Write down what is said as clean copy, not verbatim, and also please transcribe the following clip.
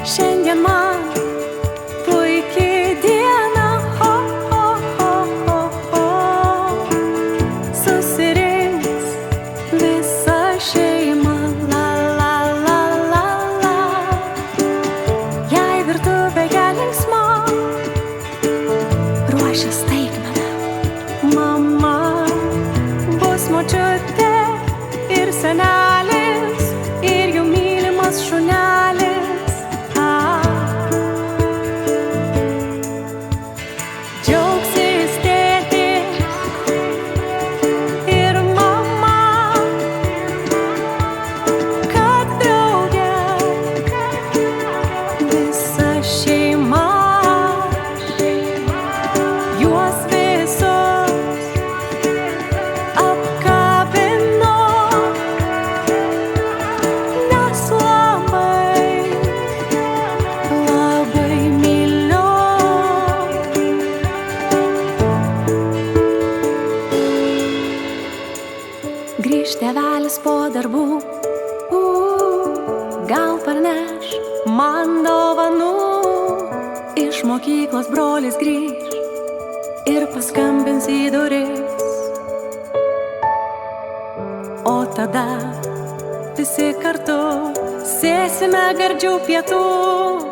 Šiandien man puikiai diena, ho, ho, ho, ho, ho. Susirinks visa šeima, la, la, la, la, la. Jei virtuvėje linksma, ruošia staigmeną. Mama bus močiutė ir senelis, ir jų mylimas šunelis. Džiaugsis tėtė ir mama, kad drauge visa šeima. Juos visus apkabino, nes labai, labai myliu. Grįš tėvelis po darbų, gal parneš man dovanų. Iš mokyklos brolis grįš ir paskambins į duris. O tada visi kartu sėsime gardžių pietų.